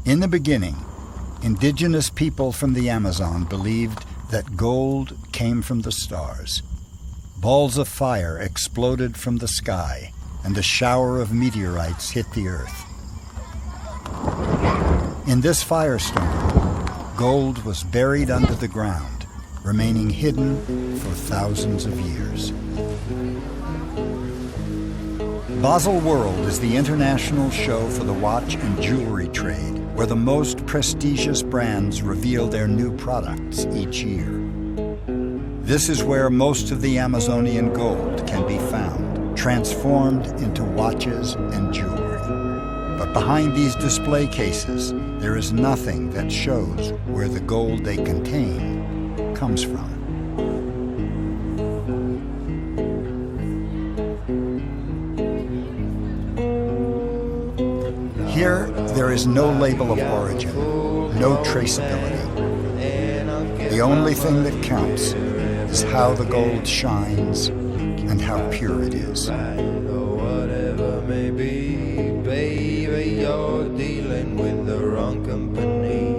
In the beginning, indigenous people from the Amazon believed that gold came from the stars. Balls of fire exploded from the sky, and a shower of meteorites hit the earth. In this firestorm, gold was buried under the ground, remaining hidden for thousands of years. Basel World is the international show for the watch and jewelry trade, where the most prestigious brands reveal their new products each year. This is where most of the Amazonian gold can be found, transformed into watches and jewelry. But behind these display cases, there is nothing that shows where the gold they contain comes from. Here, there is no label of origin, no traceability. The only thing that counts is how the gold shines and how pure it is. Whatever may be, baby, you're dealing with the wrong company.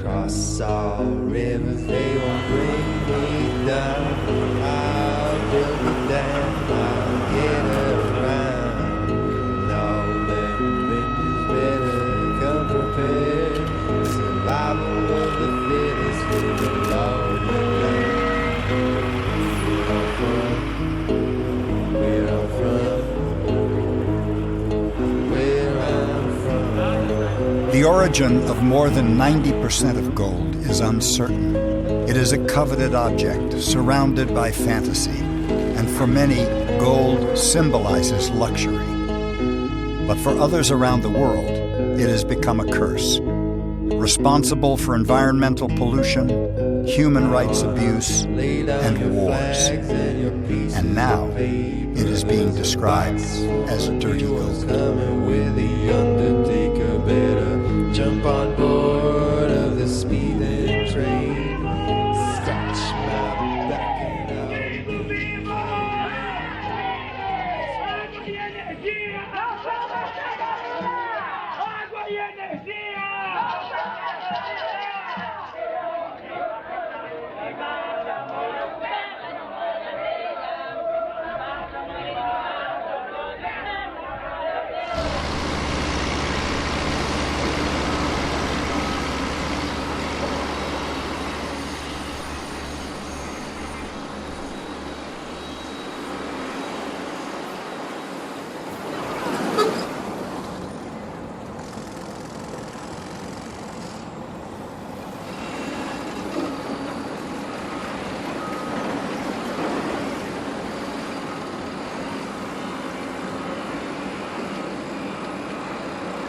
Cross all rivers, they won't bring me down. I'll build a dam, I'll get around. All them bridges better come prepared. Survival of the fittest with the law of the land. The origin of more than 90% of gold is uncertain. It is a coveted object surrounded by fantasy, and for many, gold symbolizes luxury. But for others around the world, it has become a curse, responsible for environmental pollution, human rights abuse, and wars. And now, it is being described as dirty gold. Jump on board of the speeding train. Scratch my back and I'll be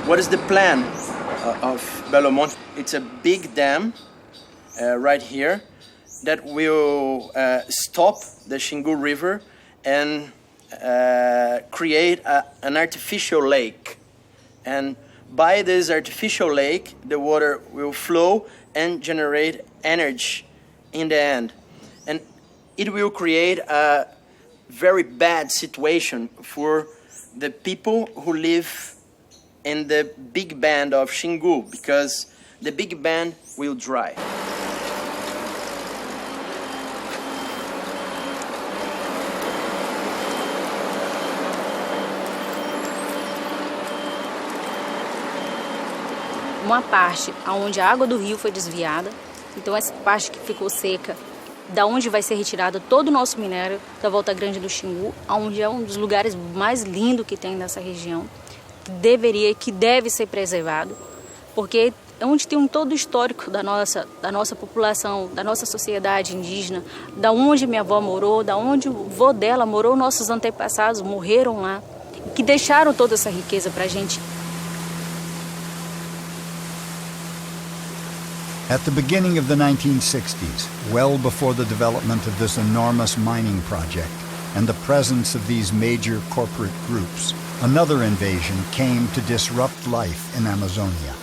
What is the plan of Belo Monte? It's a big dam right here that will stop the Xingu River and create an artificial lake. And by this artificial lake, the water will flow and generate energy in the end. And it will create a very bad situation for the people who live in the big band of Xingu, because the big band will dry. Uma parte onde a água do rio foi desviada, então essa parte que ficou seca, da onde vai ser retirado todo o nosso minério da Volta Grande do Xingu, onde é um dos lugares mais lindos que tem nessa região, que deve ser preservado, porque é onde tem todo o histórico da nossa população, da nossa sociedade indígena, da onde minha avó morou, da onde o vô dela morou, nossos antepassados morreram lá, que deixaram toda essa riqueza para a gente. At the beginning of the 1960s, well before the development of this enormous mining project and the presence of these major corporate groups, another invasion came to disrupt life in Amazonia.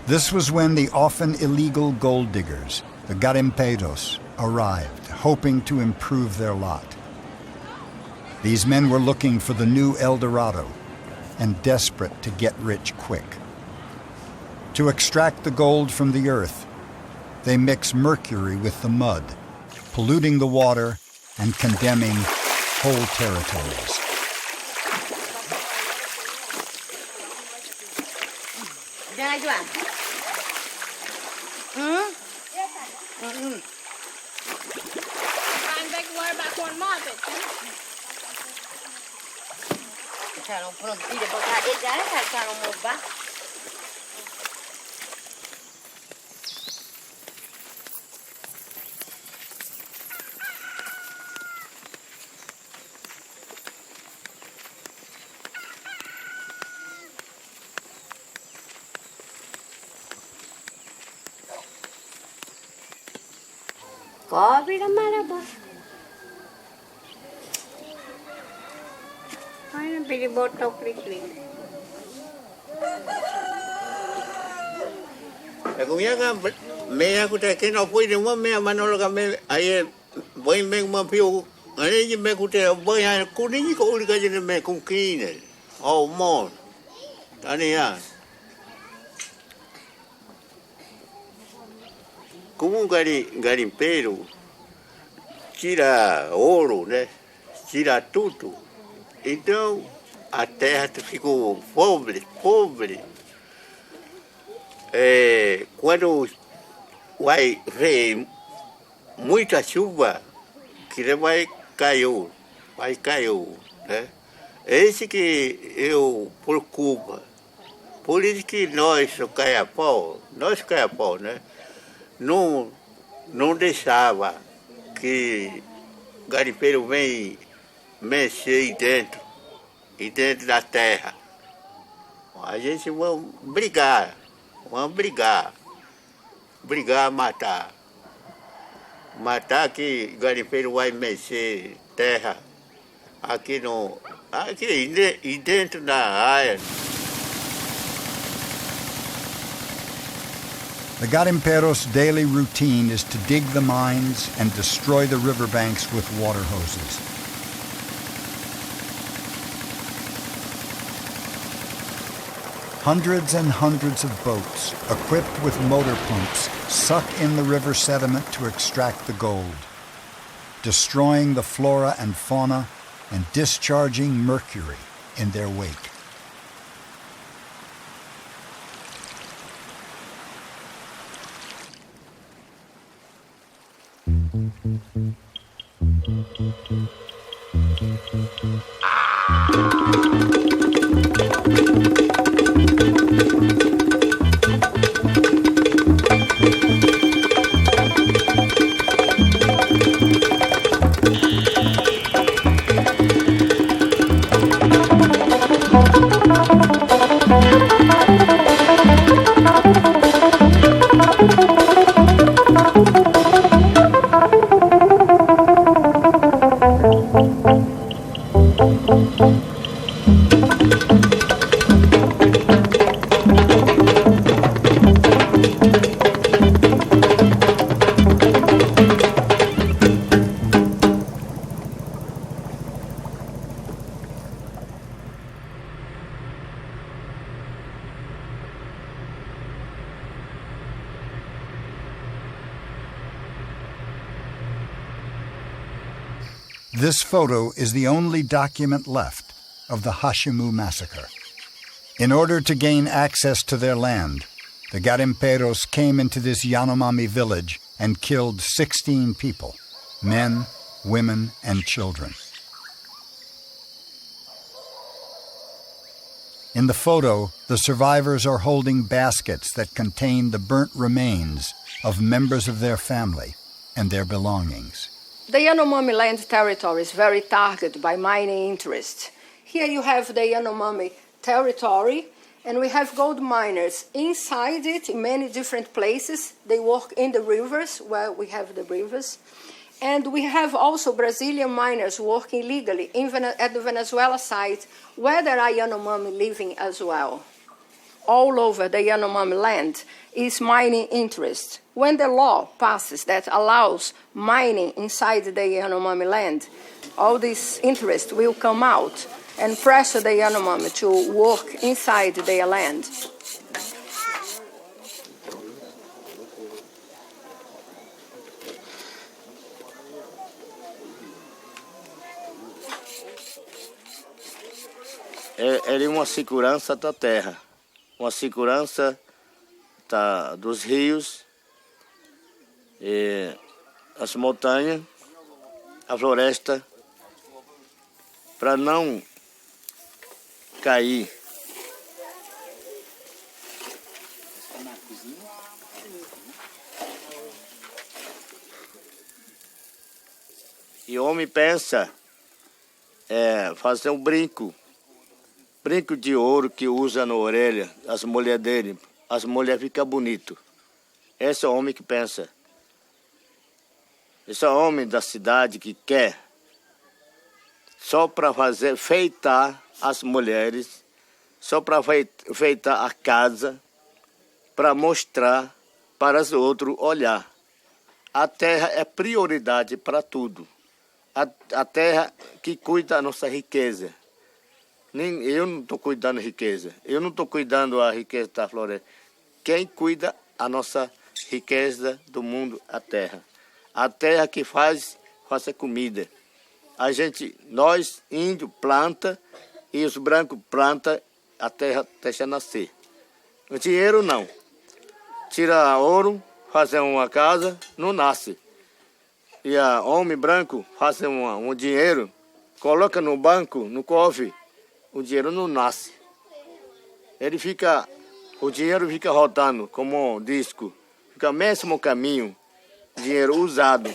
This was when the often illegal gold diggers, the garimpeiros, arrived, hoping to improve their lot. These men were looking for the new El Dorado and desperate to get rich quick. To extract the gold from the earth, they mix mercury with the mud, polluting the water and condemning whole territories. Cobre la marabá. Ai, não pedi botar o cri-cri. Aku yang me aku tak kena pun dia me manolo kami ayat boy me mampio ani me aku tak boy aku ni kau uli kaje me kumkine oh mon ani ya como garimpeiro tira ouro, né? Tira tudo. Então a terra ficou pobre. Quando vai ver muita chuva, que vai cair, né? Esse que eu preocupo. Por isso que nós caiapó, né? Não deixava que o garimpeiro vem mexer dentro da terra. A gente vai brigar, matar que o garimpeiro vai mexer terra aqui dentro da área. The Garimperos' daily routine is to dig the mines and destroy the riverbanks with water hoses. Hundreds and hundreds of boats, equipped with motor pumps, suck in the river sediment to extract the gold, destroying the flora and fauna and discharging mercury in their wake. This photo is the only document left of the Hashimu massacre. In order to gain access to their land, the Garimperos came into this Yanomami village and killed 16 people, men, women, and children. In the photo, the survivors are holding baskets that contain the burnt remains of members of their family and their belongings. The Yanomami land territory is very targeted by mining interests. Here you have the Yanomami territory, and we have gold miners inside it in many different places. They work in the rivers, where we have the rivers. And we have also Brazilian miners working legally at the Venezuela site, where there are Yanomami living as well. all over the Yanomami land is mining interest. When the law passes that allows mining inside the Yanomami land, all this interest will come out and pressure the Yanomami to work inside their land. É uma segurança da terra, uma segurança dos rios, as montanhas, a floresta, para não cair. E o homem pensa fazer um brinco de ouro que usa na orelha, as mulheres dele, as mulheres ficam bonitas. Esse é o homem que pensa. Esse é o homem da cidade que quer só para fazer feitar as mulheres, só para feitar a casa, para mostrar para os outros olhar. A terra é prioridade para tudo. A terra que cuida da nossa riqueza. Eu não estou cuidando da riqueza. Eu não estou cuidando da riqueza da floresta. Quem cuida a nossa riqueza do mundo, a terra. A terra que faz a comida. Nós, índios, planta e os brancos plantam, a terra deixa nascer. O dinheiro não. Tira ouro, fazer uma casa, não nasce. E o homem branco faz um dinheiro, coloca no banco, no cofre, o dinheiro não nasce. O dinheiro fica rodando como um disco, fica o mesmo caminho, dinheiro usado.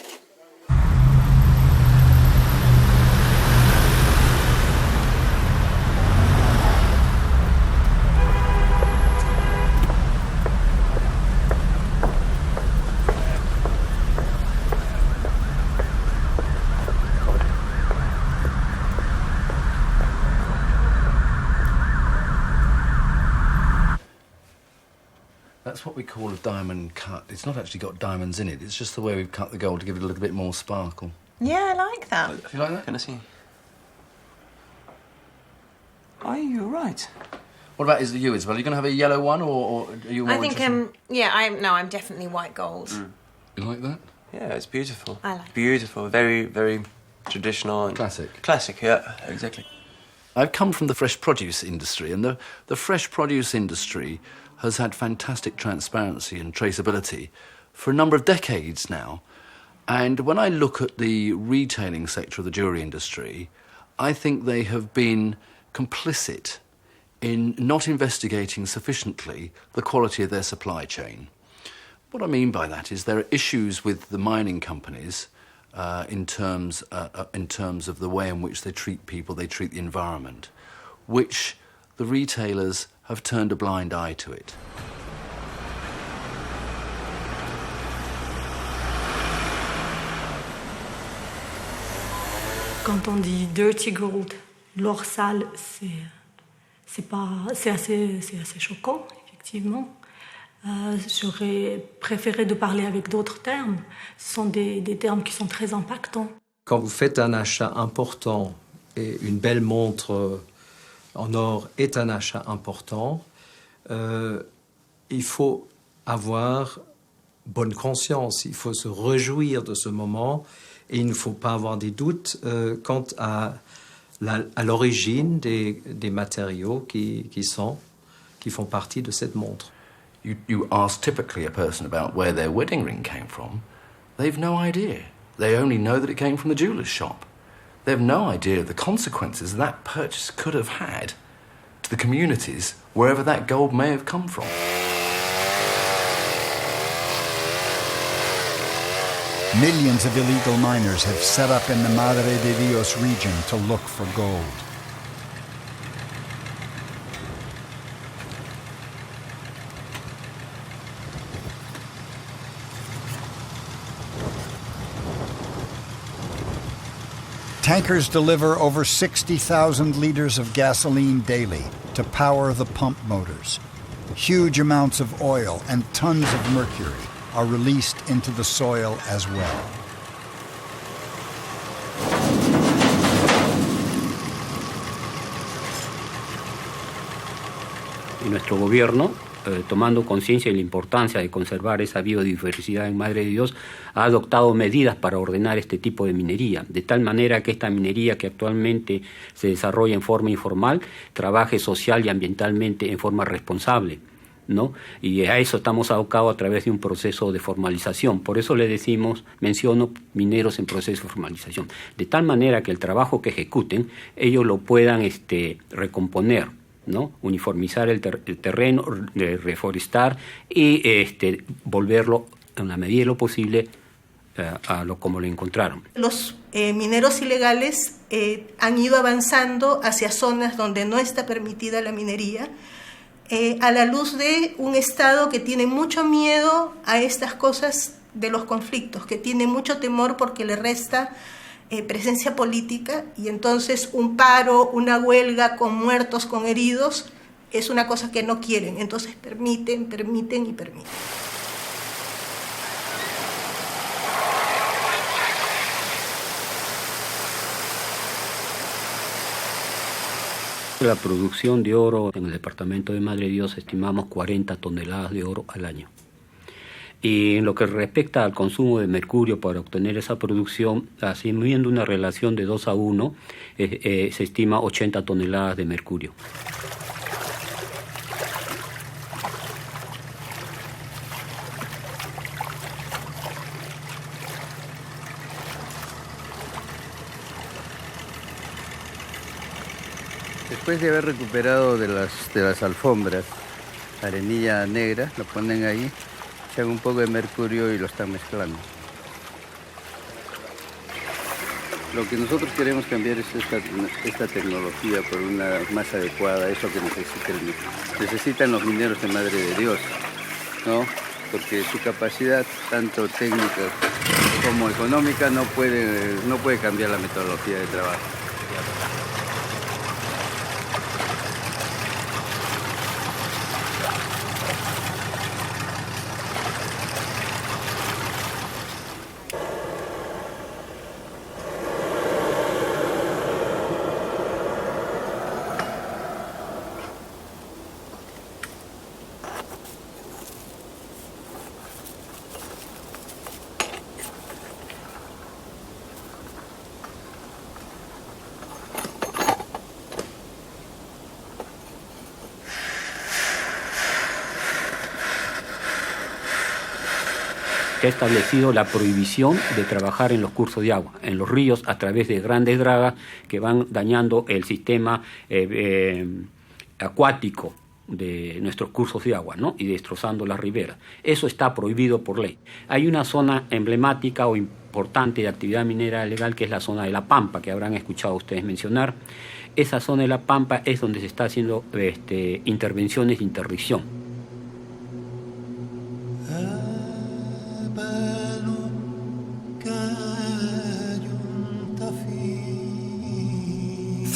That's what we call a diamond cut. It's not actually got diamonds in it. It's just the way we've cut the gold to give it a little bit more sparkle. Yeah, I like that. Do you like that? Can I see? Are you right? What about you, Isabel? Are you going to have a yellow one, or are you more I think I'm definitely white gold. You like that? Yeah, it's beautiful. I like it. Beautiful, very, very traditional. And Classic. Classic, yeah, exactly. I've come from the fresh produce industry, and the fresh produce industry has had fantastic transparency and traceability for a number of decades now. And when I look at the retailing sector of the jewellery industry, I think they have been complicit in not investigating sufficiently the quality of their supply chain. What I mean by that is there are issues with the mining companies in terms of the way in which they treat people, they treat the environment, which the retailers have turned a blind eye to it. Quand on dit dirty gold, l'or sale, c'est assez choquant, effectivement. J'aurais préféré de parler avec d'autres termes. Ce sont des termes qui sont très impactants. Quand vous faites un achat important et une belle montre en or est un achat important, il faut avoir bonne conscience, il faut se réjouir de ce moment et il ne faut pas avoir des doutes quant à l'origine des matériaux qui font partie de cette montre. You ask typically a person about where their wedding ring came from, they've no idea. They only know that it came from the jeweller's shop. They have no idea of the consequences that purchase could have had to the communities wherever that gold may have come from. Millions of illegal miners have set up in the Madre de Dios region to look for gold. Tankers deliver over 60,000 liters of gasoline daily to power the pump motors. Huge amounts of oil and tons of mercury are released into the soil as well. Y nuestro gobierno, tomando conciencia de la importancia de conservar esa biodiversidad en Madre de Dios, ha adoptado medidas para ordenar este tipo de minería, de tal manera que esta minería que actualmente se desarrolla en forma informal, trabaje social y ambientalmente en forma responsable, ¿no? Y a eso estamos abocados a través de un proceso de formalización. Por eso le menciono mineros en proceso de formalización, de tal manera que el trabajo que ejecuten, ellos lo puedan recomponer, ¿no? Uniformizar el terreno, reforestar y volverlo en la medida de lo posible como lo encontraron. Los mineros ilegales han ido avanzando hacia zonas donde no está permitida la minería, a la luz de un Estado que tiene mucho miedo a estas cosas de los conflictos, que tiene mucho temor porque le resta presencia política, y entonces un paro, una huelga con muertos, con heridos, es una cosa que no quieren. Entonces permiten. La producción de oro en el departamento de Madre de Dios estimamos 40 toneladas de oro al año. Y en lo que respecta al consumo de mercurio para obtener esa producción, asumiendo una relación de 2:1, se estima 80 toneladas de mercurio. Después de haber recuperado de las alfombras arenilla negra, lo ponen ahí, echan un poco de mercurio y lo están mezclando. Lo que nosotros queremos cambiar es esta tecnología por una más adecuada, eso que necesitan los mineros de Madre de Dios, ¿no? Porque su capacidad, tanto técnica como económica, no puede cambiar la metodología de trabajo. Se ha establecido la prohibición de trabajar en los cursos de agua, en los ríos, a través de grandes dragas que van dañando el sistema acuático de nuestros cursos de agua, ¿no? Y destrozando las riberas. Eso está prohibido por ley. Hay una zona emblemática o importante de actividad minera ilegal que es la zona de La Pampa, que habrán escuchado ustedes mencionar. Esa zona de La Pampa es donde se está haciendo intervenciones de interdicción.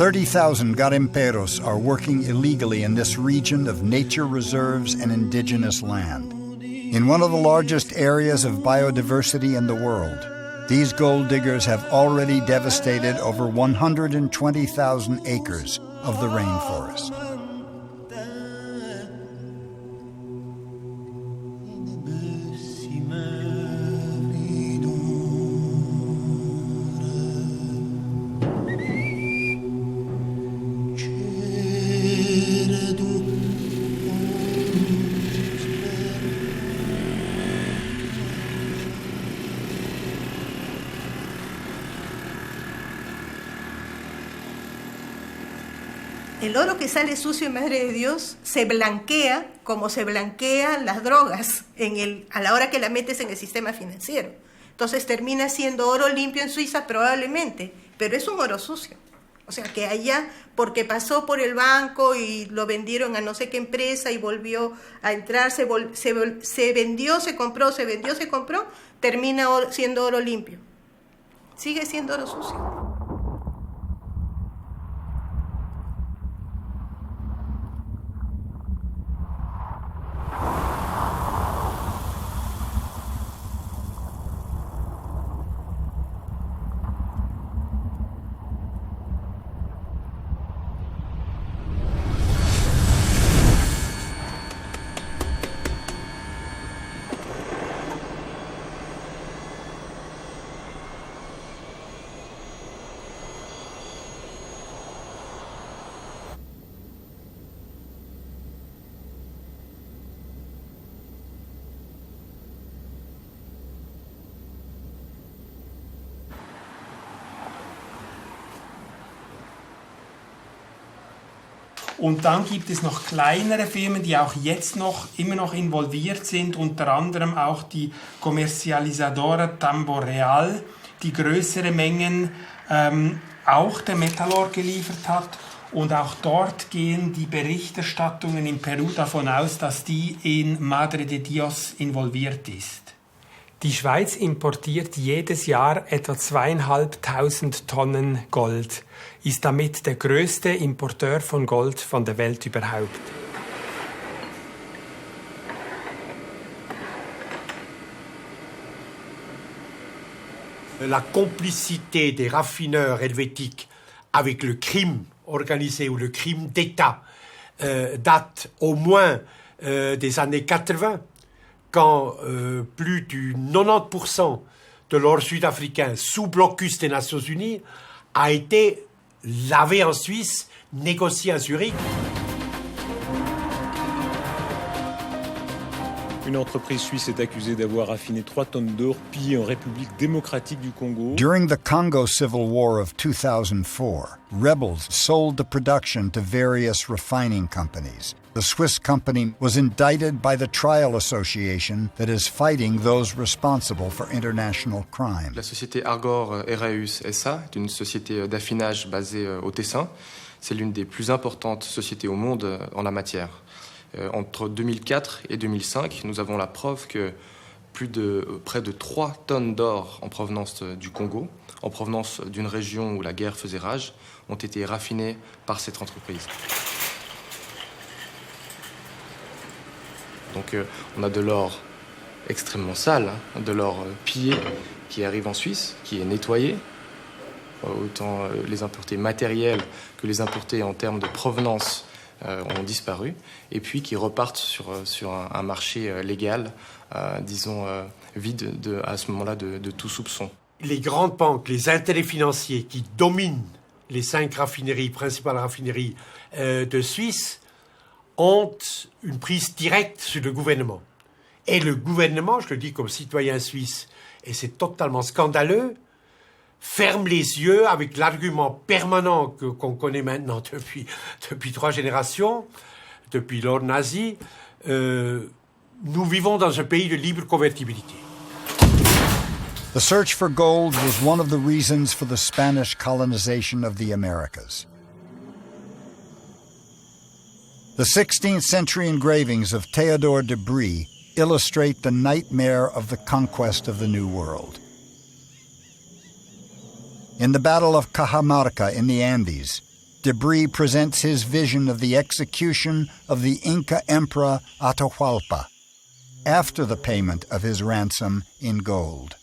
30,000 garimperos are working illegally in this region of nature reserves and indigenous land. In one of the largest areas of biodiversity in the world, these gold diggers have already devastated over 120,000 acres of the rainforest. El oro que sale sucio en Madre de Dios se blanquea como se blanquean las drogas a la hora que la metes en el sistema financiero. Entonces termina siendo oro limpio en Suiza probablemente, pero es un oro sucio. O sea que allá, porque pasó por el banco y lo vendieron a no sé qué empresa y volvió a entrar, se vendió, se compró, termina siendo oro limpio. Sigue siendo oro sucio. Und dann gibt es noch kleinere Firmen, die auch jetzt immer noch involviert sind, unter anderem auch die Comercializadora Tamborreal, die größere Mengen auch der Metallor geliefert hat. Und auch dort gehen die Berichterstattungen in Peru davon aus, dass die in Madre de Dios involviert ist. Die Schweiz importiert jedes Jahr etwa 2.500 Tonnen Gold, ist damit der größte Importeur von Gold von der Welt überhaupt. La complicité des raffineurs helvétiques avec le crime organisé ou le crime d'État date au moins des années 80, quand plus du 90% de l'or sud-africain sous blocus des Nations Unies a été lavé en Suisse, négocié à Zurich. Une entreprise suisse est accusée d'avoir raffiné 3 tonnes d'or pillées en République démocratique du Congo. During the Congo Civil War of 2004, rebels sold the production to various refining companies. The Swiss company was indicted by the Trial Association that is fighting those responsible for international crime. La société Argor Heraeus SA est une société d'affinage basée au Tessin. C'est l'une des plus importantes sociétés au monde en la matière. Entre 2004 et 2005, nous avons la preuve que près de 3 tonnes d'or en provenance du Congo, en provenance d'une région où la guerre faisait rage, ont été raffinées par cette entreprise. Donc on a de l'or extrêmement sale, de l'or pillé qui arrive en Suisse, qui est nettoyé, autant les impuretés matérielles que les impuretés en termes de provenance ont disparu, et puis qui repartent sur un marché légal, disons, vide à ce moment-là de tout soupçon. Les grandes banques, les intérêts financiers qui dominent les 5 principales raffineries de Suisse ont une prise directe sur le gouvernement. Et le gouvernement, je le dis comme citoyen suisse, et c'est totalement scandaleux, ferme les yeux avec l'argument permanent qu'on connaît maintenant depuis 3 générations, depuis l'ordre nazi. Nous vivons dans un pays de libre convertibilité. The search for gold was one of the reasons for the Spanish colonization of the Americas. The 16th century engravings of Théodore de Brie illustrate the nightmare of the conquest of the New World. In the Battle of Cajamarca in the Andes, de Brie presents his vision of the execution of the Inca Emperor Atahualpa after the payment of his ransom in gold.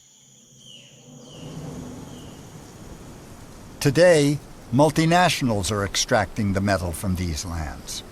Today, multinationals are extracting the metal from these lands.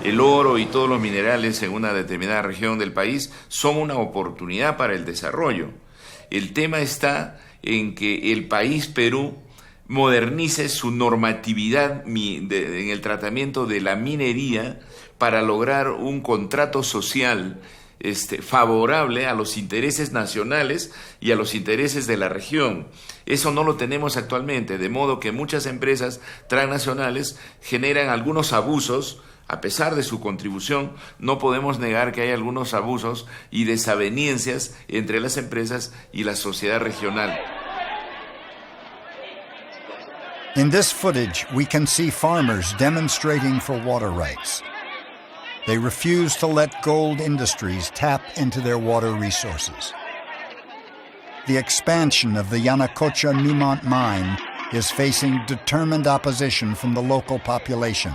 El oro y todos los minerales en una determinada región del país son una oportunidad para el desarrollo. El tema está en que el país Perú modernice su normatividad en el tratamiento de la minería para lograr un contrato social favorable a los intereses nacionales y a los intereses de la región. Eso no lo tenemos actualmente, de modo que muchas empresas transnacionales generan algunos abusos. A pesar de su contribución, no podemos negar que hay algunos abusos y desavenencias entre las empresas y la sociedad regional. In this footage, we can see farmers demonstrating for water rights. They refuse to let gold industries tap into their water resources. The expansion of the Yanacocha Newmont mine is facing determined opposition from the local population,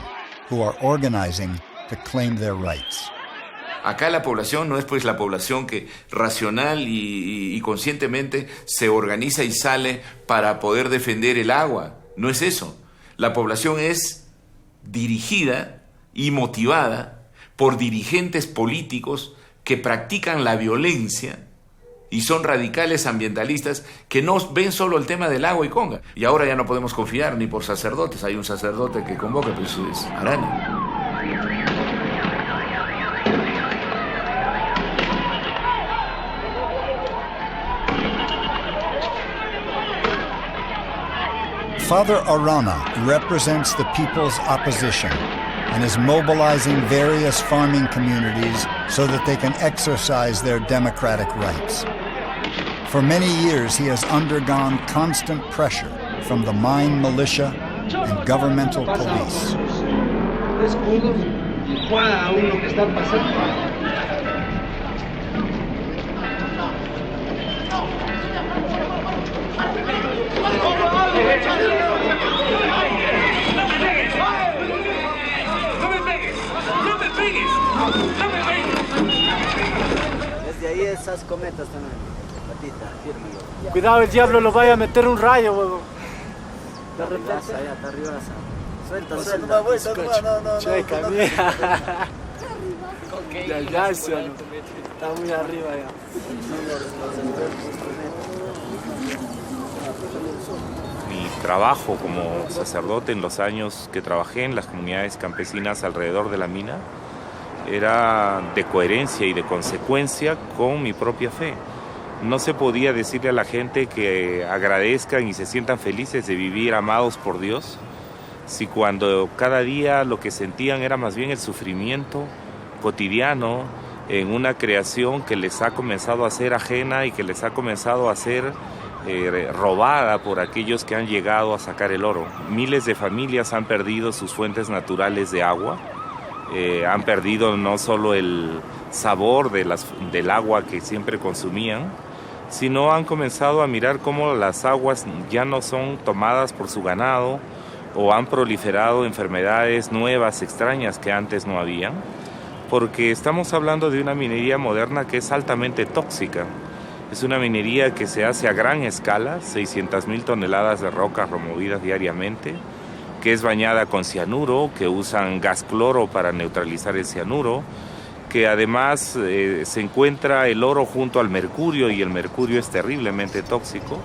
who are organizing to claim their rights. Acá la población no es pues la población que racional y conscientemente se organiza y sale para poder defender el agua. No es eso. La población es dirigida y motivada por dirigentes políticos que practican la violencia Y son radicales ambientalistas que no ven solo el tema del agua y conga. Y ahora ya no podemos confiar ni por sacerdotes. Hay un sacerdote que convoca, pues es Arana. Father Arana represents the people's opposition and is mobilizing various farming communities so that they can exercise their democratic rights. For many years, he has undergone constant pressure from the mine militia and governmental police. Desde ahí esas cometas también. Patita, firme. Cuidado, el diablo lo vaya a meter un rayo, huevo. De repente. Allá, está arriba. Suelta, suelta. No. Checa, mira. Ya, está muy arriba ya. Mi trabajo como sacerdote en los años que trabajé en las comunidades campesinas alrededor de la mina era de coherencia y de consecuencia con mi propia fe. No se podía decirle a la gente que agradezcan y se sientan felices de vivir amados por Dios si cuando cada día lo que sentían era más bien el sufrimiento cotidiano en una creación que les ha comenzado a ser ajena y que les ha comenzado a ser robada por aquellos que han llegado a sacar el oro. Miles de familias han perdido sus fuentes naturales de agua, han perdido no solo el sabor del agua que siempre consumían, sino han comenzado a mirar cómo las aguas ya no son tomadas por su ganado o han proliferado enfermedades nuevas, extrañas que antes no habían, porque estamos hablando de una minería moderna que es altamente tóxica. Es una minería que se hace a gran escala, 600,000 toneladas de roca removidas diariamente, que es bañada con cianuro, que usan gas cloro para neutralizar el cianuro, que además se encuentra el oro junto al mercurio y el mercurio es terriblemente tóxico.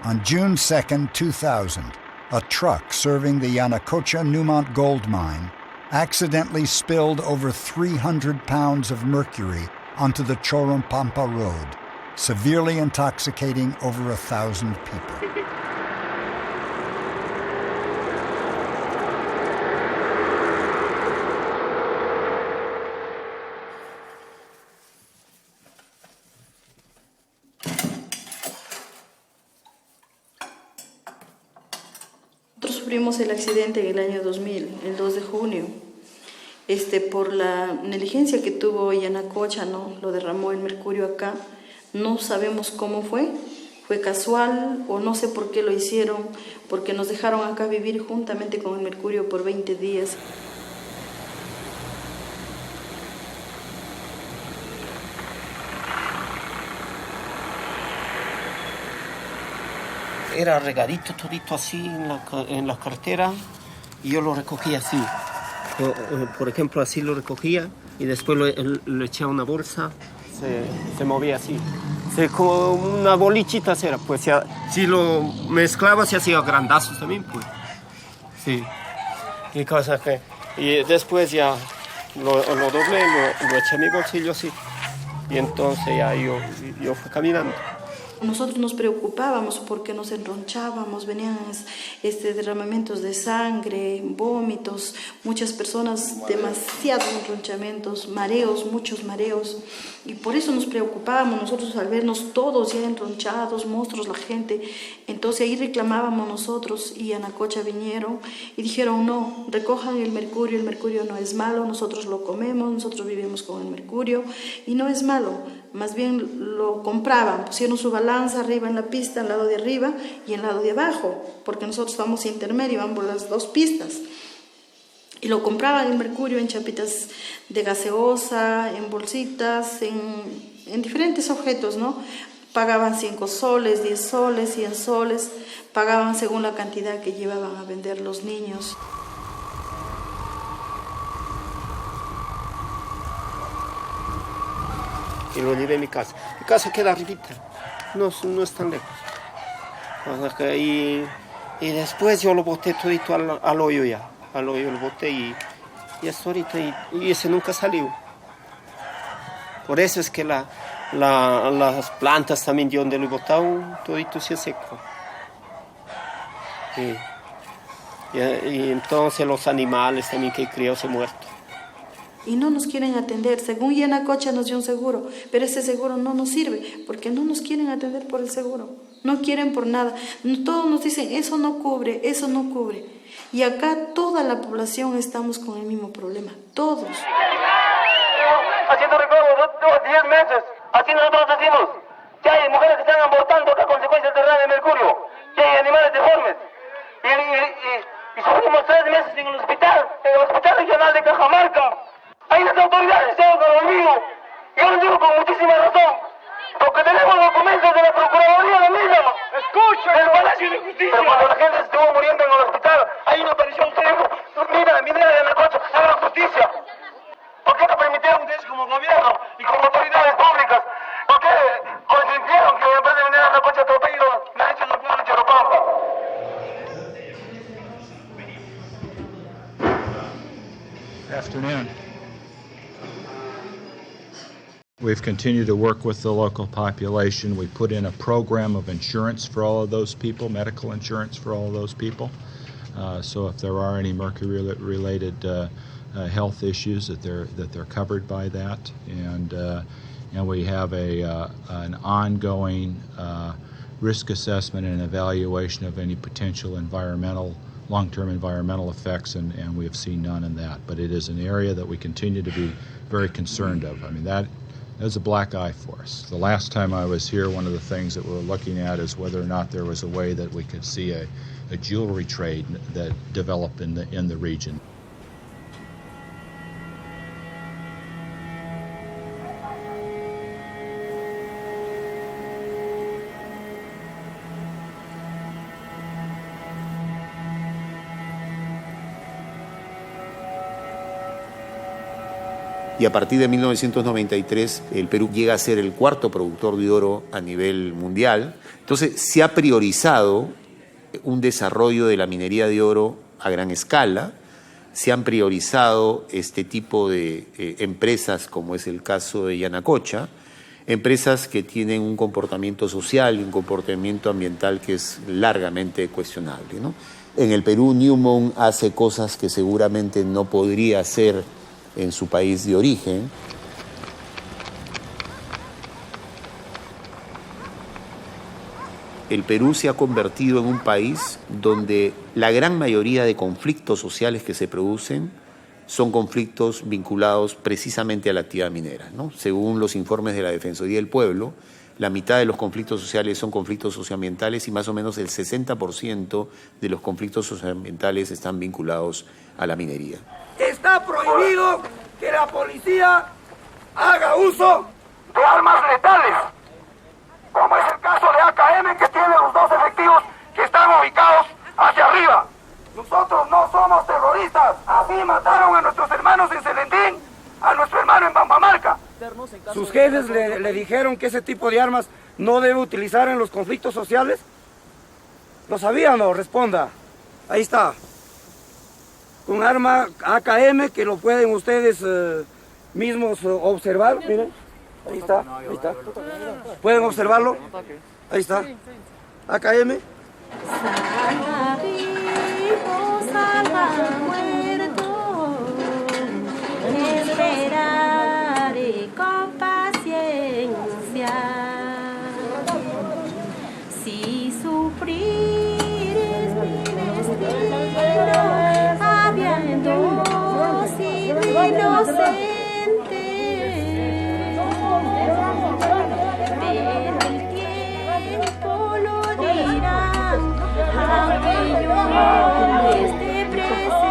On June 2nd, 2000, a truck serving the Yanacocha Newmont gold mine accidentally spilled over 300 pounds of mercury onto the Chorumpampa Road, severely intoxicating over 1,000 people. Nosotros sufrimos el accidente en el año 2000, el 2 de junio. Por la negligencia que tuvo Yanacocha, ¿no? Lo derramó el mercurio acá. No sabemos cómo fue casual o no sé por qué lo hicieron, porque nos dejaron acá vivir juntamente con el mercurio por 20 días. Era regadito todito así en la cartera y yo lo recogía así. Por ejemplo, así lo recogía y después lo echaba a una bolsa, se movía así. Como una bolichita era, pues si lo mezclaba se hacía grandazos también, pues. Sí. Y después ya lo doblé, lo eché a mi bolsillo así. Y entonces ya yo fui caminando. Nosotros nos preocupábamos porque nos enronchábamos, venían derramamientos de sangre, vómitos, muchas personas, demasiados enronchamientos, mareos, muchos mareos. Y por eso nos preocupábamos nosotros al vernos todos ya enronchados, monstruos, la gente. Entonces ahí reclamábamos nosotros y Yanacocha vinieron y dijeron no, recojan el mercurio no es malo, nosotros lo comemos, nosotros vivimos con el mercurio y no es malo. Más bien lo compraban, pusieron su balanza arriba en la pista, al lado de arriba y al lado de abajo, porque nosotros vamos intermedio, vamos las dos pistas. Y lo compraban el mercurio en chapitas de gaseosa, en bolsitas, en diferentes objetos, ¿no? Pagaban 5 soles, 10 soles, 100 soles, pagaban según la cantidad que llevaban a vender los niños. y lo llevé a mi casa. Mi casa queda arribita, no es tan lejos. Y después yo lo boté todito al hoyo ya. Al hoyo lo boté y hasta ahorita, y ese nunca salió. Por eso es que las plantas también de donde lo he botado, todito se secó. Y entonces los animales también que crió se han muerto. Y no nos quieren atender. Según Yanacocha nos dio un seguro, pero ese seguro no nos sirve porque no nos quieren atender por el seguro. No quieren por nada. Todos nos dicen, eso no cubre, eso no cubre. Y acá toda la población estamos con el mismo problema. Todos. Haciendo reclamos 10 meses. Así nosotros decimos. Que hay mujeres que están abortando a consecuencia del derrame de mercurio. Que hay animales deformes. Y sufrimos 3 meses en el hospital regional de Cajamarca. Ahí las autoridades están con lo mismo. Yo lo digo con muchísima razón. Porque tenemos documentos de la Procuraduría de Lima. ¡Escucha! Del Palacio de Justicia. Pero cuando la gente estuvo muriendo en el hospital, hay una aparición que dijo, mira de Anacocha, hagan justicia. ¿Por qué no permitieron ustedes como gobierno y como autoridades públicas? ¿Por qué consintieron que en vez de venir a Anacocha atropello, me han hecho el pueblo de Choropampa? Afternoon. We've continued to work with the local population. We put in a program of insurance for all of those people, medical insurance for all of those people. So if there are any mercury-related health issues, that they're covered by that. And we have an ongoing risk assessment and evaluation of any potential long-term environmental effects, and we have seen none in that. But it is an area that we continue to be very concerned of. I mean, that's a black eye for us. The last time I was here, one of the things that we were looking at is whether or not there was a way that we could see a jewelry trade that developed in the region. Y a partir de 1993 el Perú llega a ser el 4º productor de oro a nivel mundial. Entonces se ha priorizado un desarrollo de la minería de oro a gran escala, se han priorizado este tipo de empresas como es el caso de Yanacocha, empresas que tienen un comportamiento social y un comportamiento ambiental que es largamente cuestionable, ¿no? En el Perú Newmont hace cosas que seguramente no podría hacer en su país de origen. El Perú se ha convertido en un país donde la gran mayoría de conflictos sociales que se producen son conflictos vinculados precisamente a la actividad minera, ¿no? Según los informes de la Defensoría del Pueblo, la mitad de los conflictos sociales son conflictos socioambientales y más o menos el 60% de los conflictos socioambientales están vinculados a la minería. Está prohibido que la policía haga uso de armas letales, como es el caso de AKM, que tiene los 2 efectivos que están ubicados hacia arriba. Nosotros no somos terroristas. Así mataron a nuestros hermanos en Celentín, a nuestro hermano en Pampamarca. ¿Sus jefes le dijeron que ese tipo de armas no debe utilizar en los conflictos sociales? ¿Lo sabían o no? Responda. Ahí está. Un arma AKM que lo pueden ustedes mismos observar. Miren, ahí está, ahí está. ¿Pueden observarlo? Ahí está. AKM. Salga vivo, salga muerto, esperaré con paciencia. Si sufrir es mi destino, habiendo sido inocente, pero el tiempo lo dirá, aunque yo no esté presente.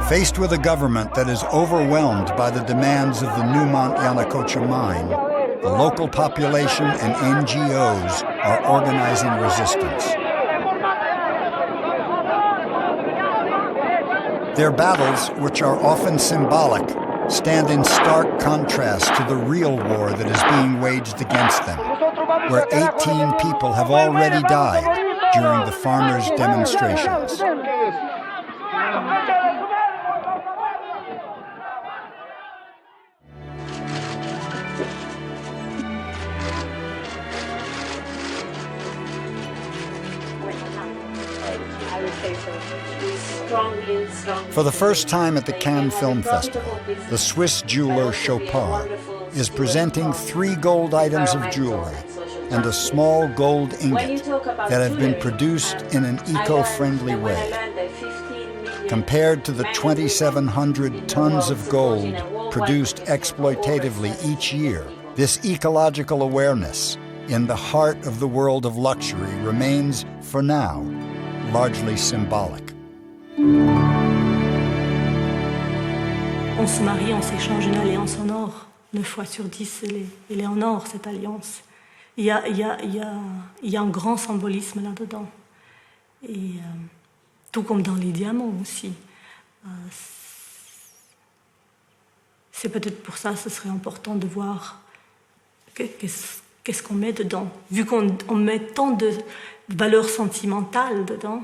Faced with a government that is overwhelmed by the demands of the Newmont Yanacocha mine, the local population and NGOs are organizing resistance. Their battles, which are often symbolic, stand in stark contrast to the real war that is being waged against them, where 18 people have already died during the farmers' demonstrations. For the first time at the Cannes Film Festival, the Swiss jeweler Chopard is presenting 3 gold items of jewelry and a small gold ingot that have been produced in an eco-friendly way. Compared to the 2,700 tons of gold produced exploitatively each year, this ecological awareness in the heart of the world of luxury remains, for now, largely symbolic. On se marie, on s'échange une alliance en or. 9 fois sur 10, elle est en or, cette alliance. Il y a un grand symbolisme là-dedans. Et tout comme dans les diamants aussi. C'est peut-être pour ça que ce serait important de voir qu'est-ce qu'on met dedans. Vu qu'on met tant de valeurs sentimentales dedans,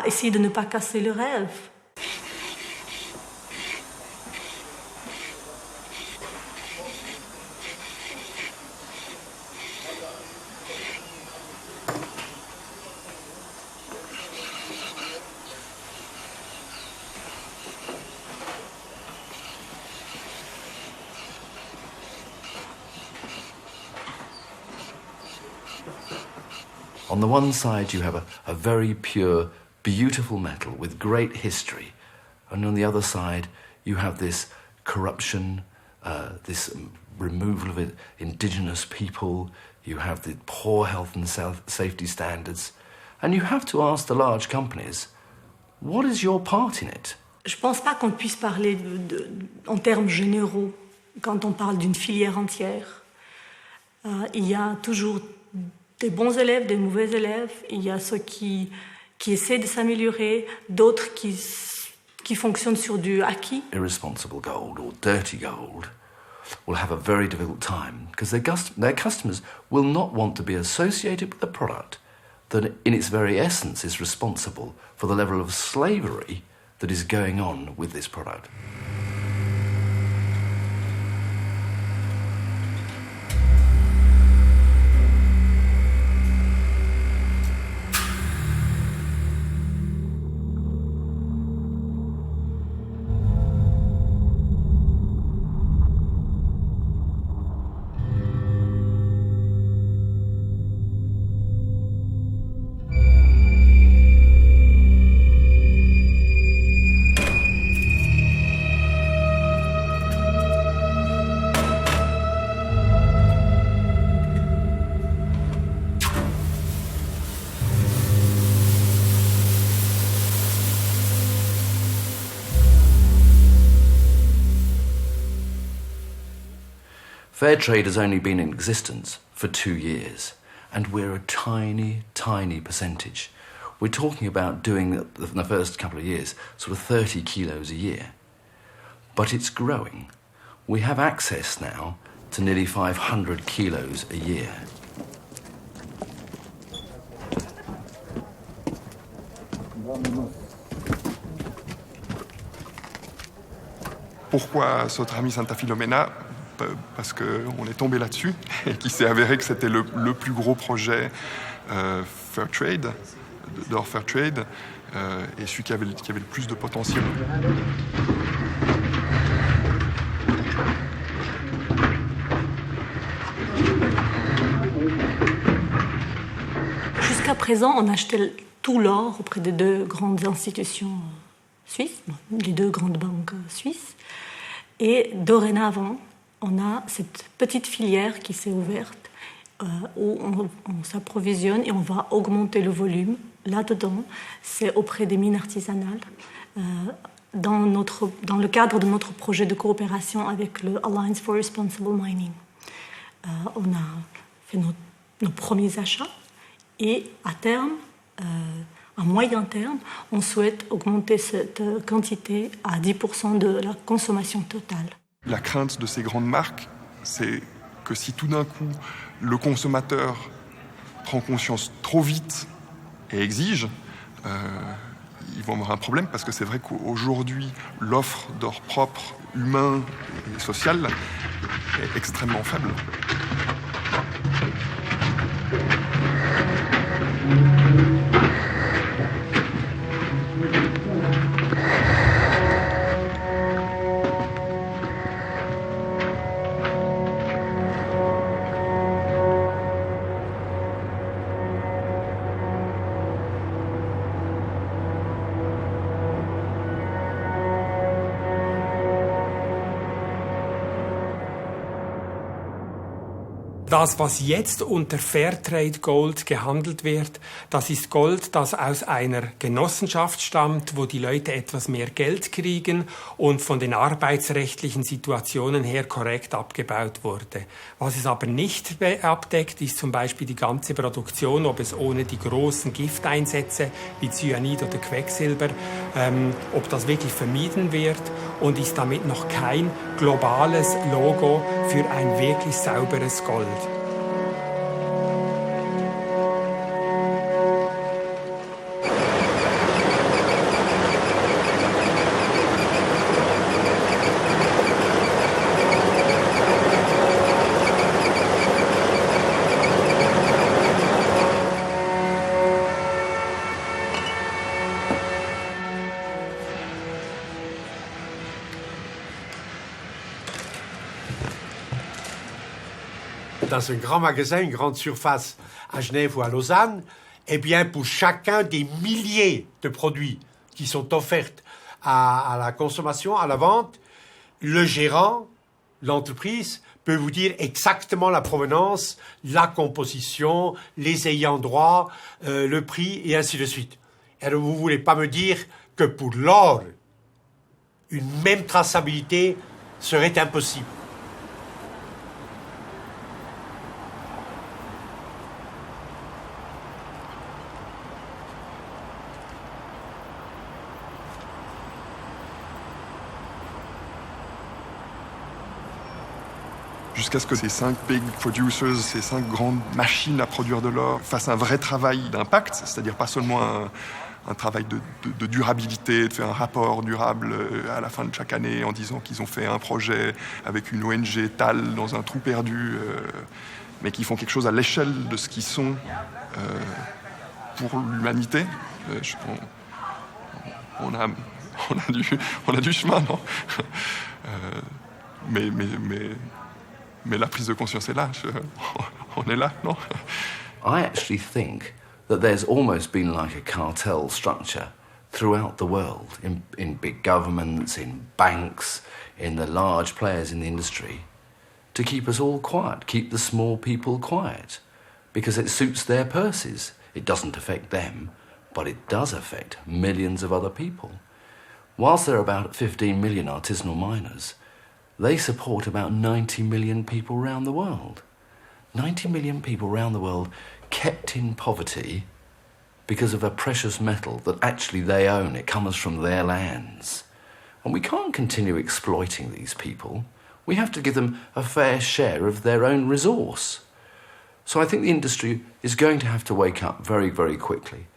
essayer de ne pas casser le rêve. On the one side, you have a very pure, beautiful metal with great history. And on the other side, you have this corruption, this removal of indigenous people. You have the poor health and safety standards. And you have to ask the large companies, what is your part in it? Je ne pense pas qu'on puisse parler en termes généraux quand on parle d'une filière entière. Il y a toujours des bons élèves, des mauvais élèves. Il y a ceux qui essaient de s'améliorer, d'autres qui fonctionnent sur du acquis. Irresponsible gold or dirty gold will have a very difficult time because their customers will not want to be associated with a product that in its very essence is responsible for the level of slavery that is going on with this product. Fair trade has only been in existence for 2 years, and we're a tiny, tiny percentage. We're talking about doing, in the first couple of years, sort of 30 kilos a year. But it's growing. We have access now to nearly 500 kilos a year. Pourquoi Sotrami Santa Filomena? Parce qu'on est tombé là-dessus et qu'il s'est avéré que c'était le plus gros projet Fair Trade, d'or Fair Trade, et celui qui avait le plus de potentiel. Jusqu'à présent, on achetait tout l'or auprès des 2 grandes institutions suisses, les 2 grandes banques suisses, et dorénavant, on a cette petite filière qui s'est ouverte où on s'approvisionne et on va augmenter le volume. Là-dedans, c'est auprès des mines artisanales dans le cadre de notre projet de coopération avec le Alliance for Responsible Mining. On a fait nos premiers achats et à terme, à moyen terme, on souhaite augmenter cette quantité à 10% de la consommation totale. La crainte de ces grandes marques, c'est que si tout d'un coup le consommateur prend conscience trop vite et exige, ils vont avoir un problème parce que c'est vrai qu'aujourd'hui, l'offre d'or propre, humain et social est extrêmement faible. Das, was jetzt unter Fairtrade Gold gehandelt wird, das ist Gold, das aus einer Genossenschaft stammt, wo die Leute etwas mehr Geld kriegen und von den arbeitsrechtlichen Situationen her korrekt abgebaut wurde. Was es aber nicht abdeckt, ist zum Beispiel die ganze Produktion, ob es ohne die großen Gifteinsätze wie Cyanid oder Quecksilber, ob das wirklich vermieden wird und ist damit noch kein globales Logo für ein wirklich sauberes Gold. Dans un grand magasin, une grande surface à Genève ou à Lausanne, eh bien, pour chacun des milliers de produits qui sont offerts à la consommation, à la vente, le gérant, l'entreprise, peut vous dire exactement la provenance, la composition, les ayants droit, le prix, et ainsi de suite. Et alors, vous ne voulez pas me dire que pour l'or, une même traçabilité serait impossible. Jusqu'à ce que ces 5 big producers, ces 5 grandes machines à produire de l'or, fassent un vrai travail d'impact, c'est-à-dire pas seulement un travail de durabilité, de faire un rapport durable à la fin de chaque année en disant qu'ils ont fait un projet avec une ONG TAL dans un trou perdu, mais qui font quelque chose à l'échelle de ce qu'ils sont pour l'humanité. On a du chemin, non? Mais la prise de conscience est là. On est là, non? I actually think that there's almost been like a cartel structure throughout the world, in big governments, in banks, in the large players in the industry, to keep us all quiet, keep the small people quiet, because it suits their purses. It doesn't affect them, but it does affect millions of other people. Whilst there are about 15 million artisanal miners, they support about 90 million people around the world. 90 million people around the world kept in poverty because of a precious metal that actually they own. It comes from their lands. And we can't continue exploiting these people. We have to give them a fair share of their own resource. So I think the industry is going to have to wake up very, very quickly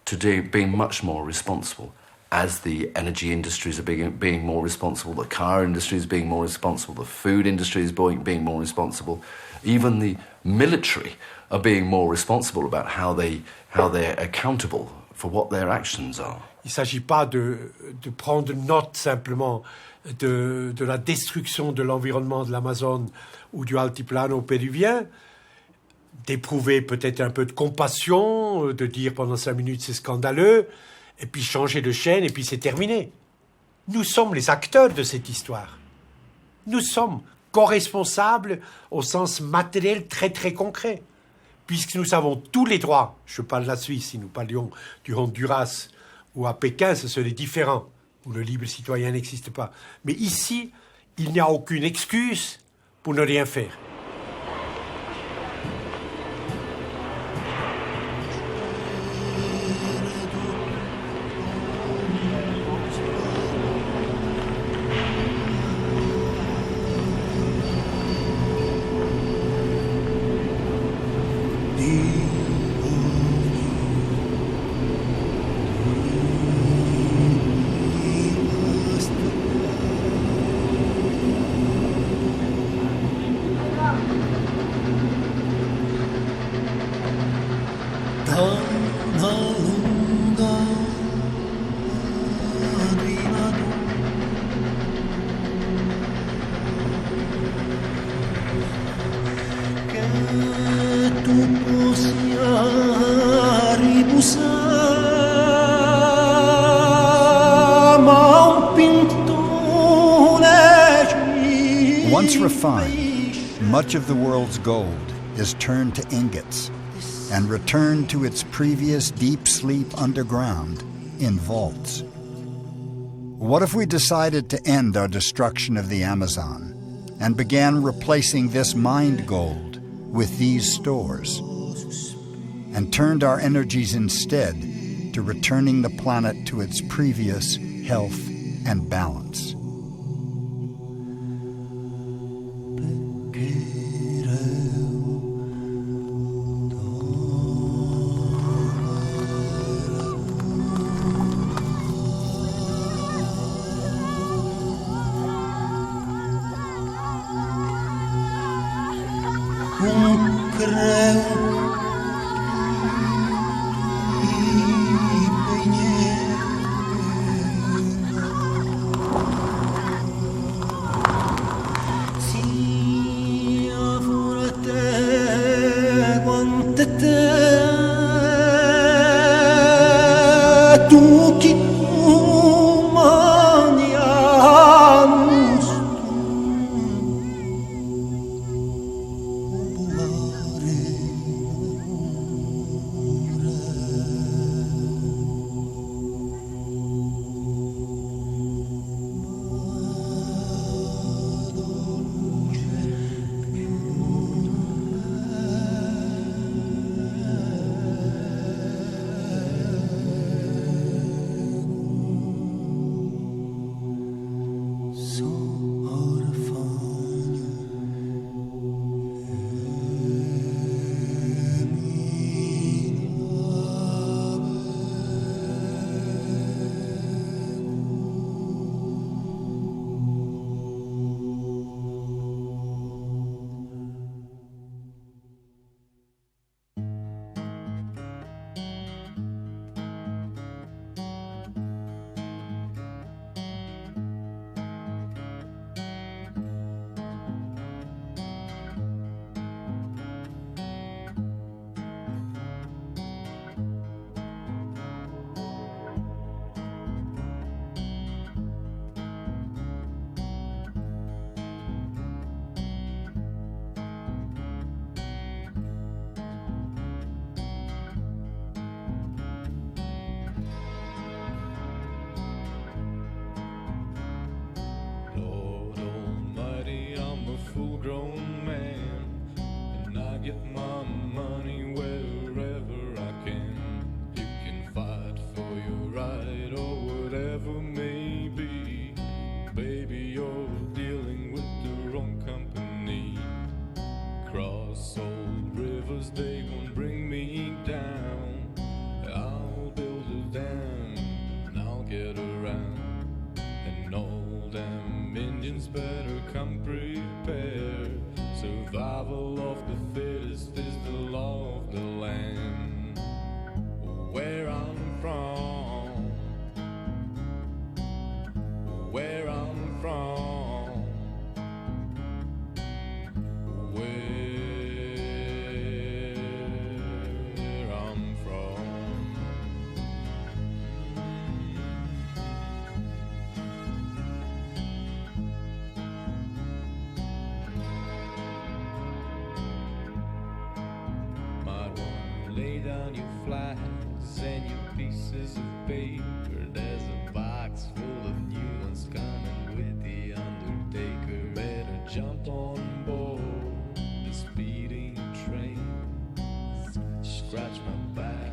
to being much more responsible. As the energy industries are being more responsible, the car industry is being more responsible, the food industry is being more responsible, even the military are being more responsible about how they're accountable for what their actions are. Il ne s'agit pas de prendre note simplement de la destruction de l'environnement de l'Amazone ou du altiplano péruvien, d'éprouver peut-être un peu de compassion, de dire pendant 5 minutes c'est scandaleux, et puis changer de chaîne, et puis c'est terminé. Nous sommes les acteurs de cette histoire. Nous sommes co-responsables au sens matériel très très concret, puisque nous avons tous les droits. Je parle de la Suisse, si nous parlions du Honduras ou à Pékin, ce serait différent. où le libre citoyen n'existe pas. Mais ici, il n'y a aucune excuse pour ne rien faire. Once refined, much of the world's gold is turned to ingots and returned to its previous deep sleep underground in vaults. What if we decided to end our destruction of the Amazon and began replacing this mined gold with these stores, and turned our energies instead to returning the planet to its previous health and balance? full-grown man, and I get my money wherever I can. You can fight for your right or whatever may be. Baby, you're dealing with the wrong company. Cross old rivers, they won't bring me down. I'll build a dam and I'll get around. And all them Indians better come prepared. Survival of the fittest is the law of the land. Where I'm from, where I'm from, where I'm from. Might wanna lay down your flags and your pieces of paper. There's a box pockets full of new ones coming with the undertaker. Better jump on board the speeding train. Scratch my back.